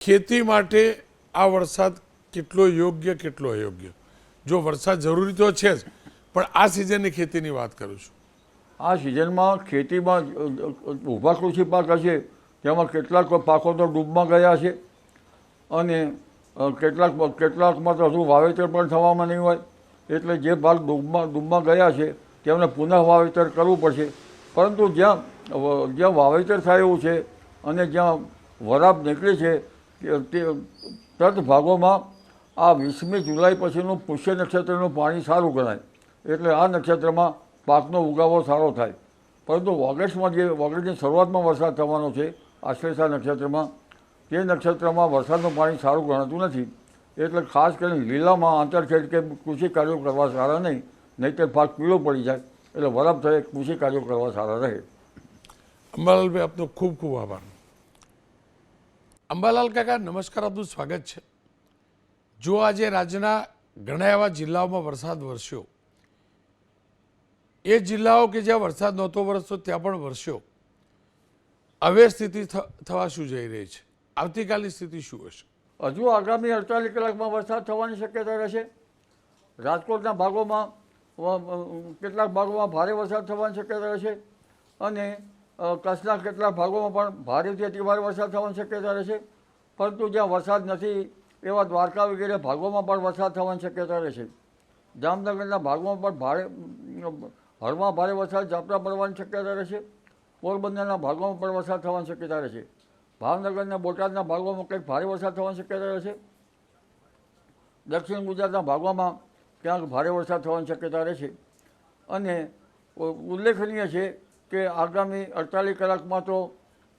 ખેતી માટે આ વરસાદ કેટલો યોગ્ય કેટલો અયોગ્ય? જો વરસાદ જરૂરી તો છે જ, પણ આ સિઝનની ખેતીની વાત કરું છું. આ સિઝનમાં ખેતીમાં ઊભા કૃષિ પાક હશે તેમાં કેટલાક પાકો તો ડૂબમાં ગયા છે અને કેટલાકમાં તો હજુ વાવેતર પણ થવામાં નહીં હોય. એટલે જે ભાગ ડૂબમાં ગયા છે તેમને પુનઃ વાવેતર કરવું પડશે. પરંતુ જ્યાં વાવેતર થાય એવું છે અને જ્યાં વરાપ નીકળે છે તે ભાગોમાં આ 20મી જુલાઈ પછીનું પુષ્ય નક્ષત્રનું પાણી સારું ગણાય. એટલે આ નક્ષત્રમાં પાકનો ઉગાવો સારો થાય. પરંતુ ઓગસ્ટની શરૂઆતમાં વરસાદ થવાનો છે આશ્લેષા નક્ષત્રમાં. તે નક્ષત્રમાં વરસાદનું પાણી સારું ગણાતું નથી. એટલે ખાસ કરીને લીલામાં આંતરખેડ કે કૃષિ કાર્યો કરવા સારા નહીં, નહીંતર પાક પીળો પડી જાય. એટલે વરાપ થયે કૃષિ કાર્યો કરવા સારા રહે. અંબાલાલભાઈ, આપનો ખૂબ ખૂબ આભાર. અંબાલાલ કાકા, નમસ્કાર, આપનું સ્વાગત છે. જો આજે રાજ્યના ઘણા એવા જિલ્લાઓમાં વરસાદ વરસ્યો, એ જિલ્લાઓ કે જ્યાં વરસાદ નહોતો વરસતો ત્યાં પણ વરસ્યો, હવે સ્થિતિ થવા શું જઈ રહી છે? આવતીકાલની સ્થિતિ શું હશે? હજુ આગામી 48 કલાકમાં વરસાદ થવાની શક્યતા રહેશે. રાજકોટના ભાગોમાં કેટલાક ભાગોમાં ભારે વરસાદ થવાની શક્યતા રહેશે અને કચ્છના કેટલાક ભાગોમાં પણ ભારેથી અતિભારે વરસાદ થવાની શક્યતા રહેશે. પરંતુ જ્યાં વરસાદ નથી એવા દ્વારકા વગેરે ભાગોમાં પણ વરસાદ થવાની શક્યતા રહેશે. જામનગરના ભાગોમાં પણ હળવા ભારે વરસાદ ઝાપટા પડવાની શક્યતા રહેશે. પોરબંદરના ભાગોમાં પણ વરસાદ થવાની શક્યતા રહેશે. ભાવનગરના બોટાદના ભાગોમાં કંઈક ભારે વરસાદ થવાની શક્યતા રહેશે. દક્ષિણ ગુજરાતના ભાગોમાં ક્યાંક ભારે વરસાદ થવાની શક્યતા રહેશે. અને ઉલ્લેખનીય છે કે આગામી 48 કલાકમાં તો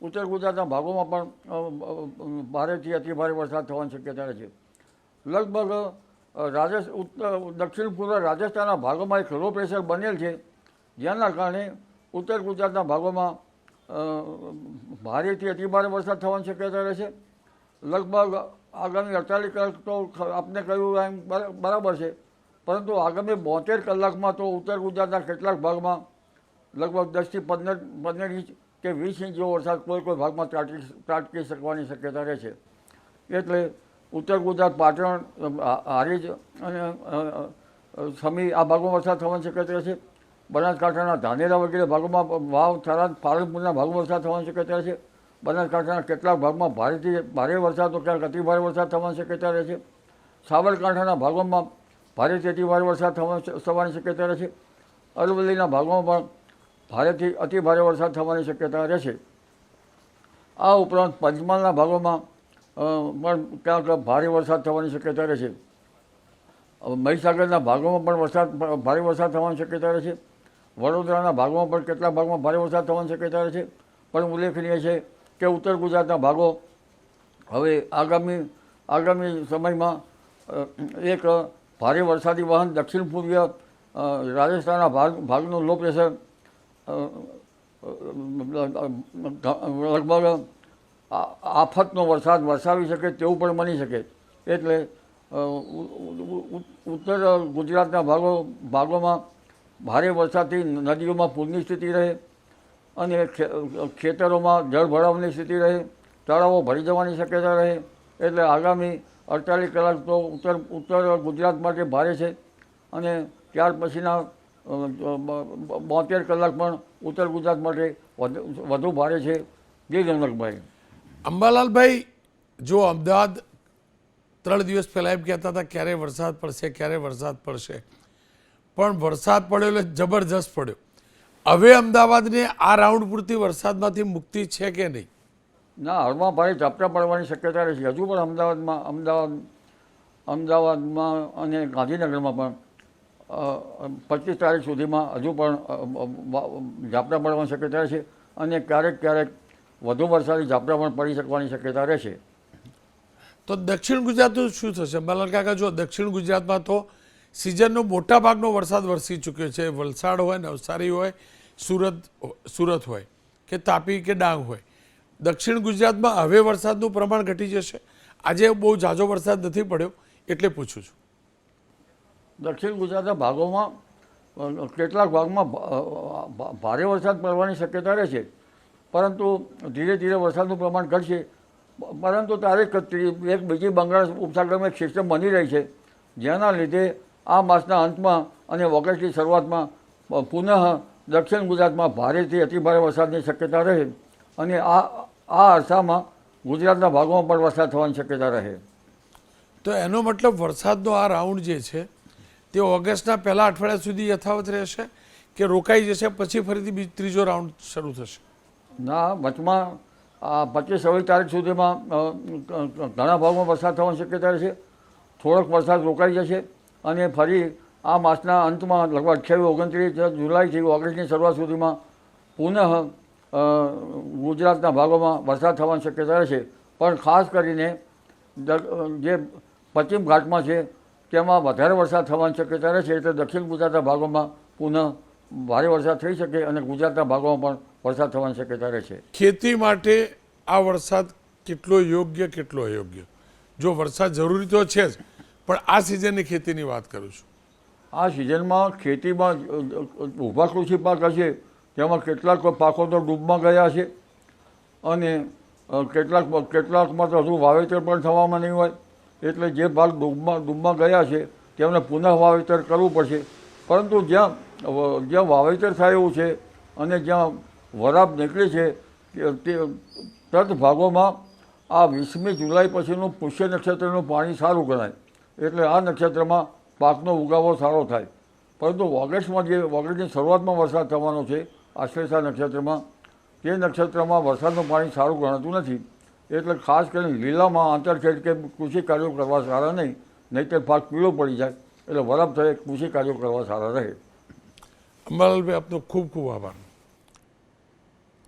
ઉત્તર ગુજરાતના ભાગોમાં પણ ભારેથી અતિભારે વરસાદ થવાની શક્યતા રહેશે. લગભગ દક્ષિણ પૂર્વ રાજસ્થાનના ભાગોમાં એક લો પ્રેશર બનેલ છે, જેના કારણે ઉત્તર ગુજરાતના ભાગોમાં ભારેથી અતિભારે વરસાદ થવાની શક્યતા રહેશે. લગભગ આગામી 48 કલાક તો આપને કહ્યું એમ બરાબર છે, પરંતુ આગામી 72 કલાકમાં તો ઉત્તર ગુજરાતના કેટલાક ભાગમાં લગભગ 10થી 15 ઇંચ કે 20 ઇંચ જેવો વરસાદ કોઈ ભાગમાં ત્રાટકી શકવાની શક્યતા રહેશે. એટલે ઉત્તર ગુજરાત, પાટણ, હારીજ અને સમી આ ભાગોમાં વરસાદ થવાની શક્યતા રહેશે. બનાસકાંઠાના ધાનેરા વગેરે ભાગોમાં, વાવ, થરાદ, પાલનપુરના ભાગોમાં વરસાદ થવાની શક્યતા રહેશે. બનાસકાંઠાના કેટલાક ભાગમાં ભારેથી ભારે વરસાદ તો ક્યાંક અતિભારે વરસાદ થવાની શક્યતા રહેશે. સાબરકાંઠાના ભાગોમાં ભારેથી અતિભારે વરસાદ થવાની શક્યતા રહેશે. અરવલ્લીના ભાગોમાં પણ ભારેથી અતિભારે વરસાદ થવાની શક્યતા રહેશે. આ ઉપરાંત પંચમહાલના ભાગોમાં પણ ક્યાંક ભારે વરસાદ થવાની શક્યતા રહેશે. મહીસાગરના ભાગોમાં પણ ભારે વરસાદ થવાની શક્યતા રહેશે. વડોદરાના ભાગોમાં પણ કેટલાક ભાગમાં ભારે વરસાદ થવાની શક્યતા રહેશે. પણ ઉલ્લેખનીય છે કે ઉત્તર ગુજરાતના ભાગો હવે આગામી સમયમાં એક ભારે વરસાદી વાહન દક્ષિણ પૂર્વીય રાજસ્થાનના ભાગનું લો પ્રેશર લગભગ આફતનો વરસાદ વરસાવી શકે તેવું પણ બની શકે. એટલે ઉત્તર ગુજરાતના ભાગોમાં ભારે વરસાદથી નદીઓમાં પૂરની સ્થિતિ રહે અને ખેતરોમાં જળ ભરાવાની સ્થિતિ રહે, તળાવો ભરી જવાની શક્યતા રહે. એટલે આગામી 48 કલાક તો ઉત્તર ગુજરાત માટે ભારે છે અને ત્યાર પછીના 72 કલાક પણ ઉત્તર ગુજરાત માટે વધુ ભારે છે. જી જનકભાઈ. અંબાલાલભાઈ, જો અમદાવાદ 3 દિવસ પહેલાં એમ કહેતા હતા ક્યારે વરસાદ પડશે, ક્યારે વરસાદ પડશે, પણ વરસાદ પડ્યો એટલે જબરજસ્ત પડ્યો. હવે અમદાવાદને આ રાઉન્ડ પૂરતી વરસાદમાંથી મુક્તિ છે કે નહીં? ના, હળવા ભારે ઝાપટા પડવાની શક્યતા રહેશે. હજુ પણ અમદાવાદમાં અને ગાંધીનગરમાં પણ 25 તારીખ સુધીમાં હજુ પણ ઝાપટા પડવાની શક્યતા રહેશે અને ક્યારેક વધુ વરસાદી ઝાપટા પણ પડી શકવાની શક્યતા રહેશે. તો દક્ષિણ ગુજરાતનું શું થશે અંબાલાલ કાકા? જો દક્ષિણ ગુજરાતમાં તો સિઝનનો મોટા ભાગનો વરસાદ વરસી ચૂક્યો છે. વલસાડ હોય, નવસારી હોય, સુરત હોય કે તાપી કે ડાંગ હોય, દક્ષિણ ગુજરાતમાં હવે વરસાદનું પ્રમાણ ઘટી જશે. આજે બહુ ઝાઝો વરસાદ નથી પડ્યો એટલે પૂછું છું. દક્ષિણ ગુજરાતના ભાગોમાં કેટલાક ભાગમાં ભારે વરસાદ પડવાની શક્યતા રહેશે, પરંતુ ધીરે ધીરે વરસાદનું પ્રમાણ ઘટશે. પરંતુ તારીખ એક બીજી બંગાળ ઉપસાગરમાં એક સિસ્ટમ બની રહી છે, જેના લીધે આ માસના અંતમાં અને ઓગસ્ટની શરૂઆતમાં પુનઃ દક્ષિણ ગુજરાતમાં ભારેથી અતિભારે વરસાદની શક્યતા રહે અને આ અરસામાં ગુજરાતના ભાગોમાં પણ વરસાદ થવાની શક્યતા રહે. તો એનો મતલબ વરસાદનો આ રાઉન્ડ જે છે તે ઓગસ્ટના પહેલા અઠવાડિયા સુધી યથાવત રહેશે કે રોકાઈ જશે, પછી ફરીથી ત્રીજો રાઉન્ડ શરૂ થશે? ના, વચમાં 25-26 તારીખ સુધીમાં ઘણા ભાગમાં વરસાદ થવાની શક્યતા રહેશે. થોડોક વરસાદ રોકાઈ જશે અને ફરી આ માસના અંતમાં લગભગ 28-29 જુલાઈથી ઓગસ્ટની શરૂઆત સુધીમાં પુનઃ ગુજરાતના ભાગોમાં વરસાદ થવાની શક્યતા રહેશે. પણ ખાસ કરીને જે પશ્ચિમ ઘાટમાં છે તેમાં વધારે વરસાદ થવાની શક્યતા રહેશે, એટલે દક્ષિણ ગુજરાતના ભાગોમાં પુનઃ ભારે વરસાદ થઈ શકે અને ગુજરાતના ભાગોમાં પણ વરસાદ થવાની શક્યતા રહેશે. ખેતી માટે આ વરસાદ કેટલો યોગ્ય, કેટલો અયોગ્ય? જો વરસાદ જરૂરી તો છે જ, પણ આ સિઝનની ખેતીની વાત કરું છું. આ સિઝનમાં ખેતીમાં ઊભા કૃષિ પાક હશે તેમાં કેટલાક પાકો તો ડૂબમાં ગયા છે અને કેટલાકમાં તો હજુ વાવેતર પણ થવામાં નહીં હોય, એટલે જે ભાગ ડૂબમાં ગયા છે તેમને પુનઃ વાવેતર કરવું પડશે. પરંતુ જ્યાં વાવેતર થાય એવું છે અને જ્યાં વરાપ નીકળે છે તે ભાગોમાં આ 20મી જુલાઈ પછીનું પુષ્ય નક્ષત્રનું પાણી સારું ગણાય, એટલે આ નક્ષત્રમાં પાકનો ઉગાવો સારો થાય. પરંતુ ઓગસ્ટની શરૂઆતમાં વરસાદ થવાનો છે આશ્લેષા નક્ષત્રમાં, તે નક્ષત્રમાં વરસાદનું પાણી સારું ગણાતું નથી, એટલે ખાસ કરીને લીલામાં આંતરખેડ કે કૃષિ કાર્યો કરવા સારા નહીં, નહીંતર પાક પીળો પડી જાય, એટલે વરાપ થયે કૃષિ કાર્યો કરવા સારા રહે. અંબાલાલભાઈ, આપનો ખૂબ ખૂબ આભાર.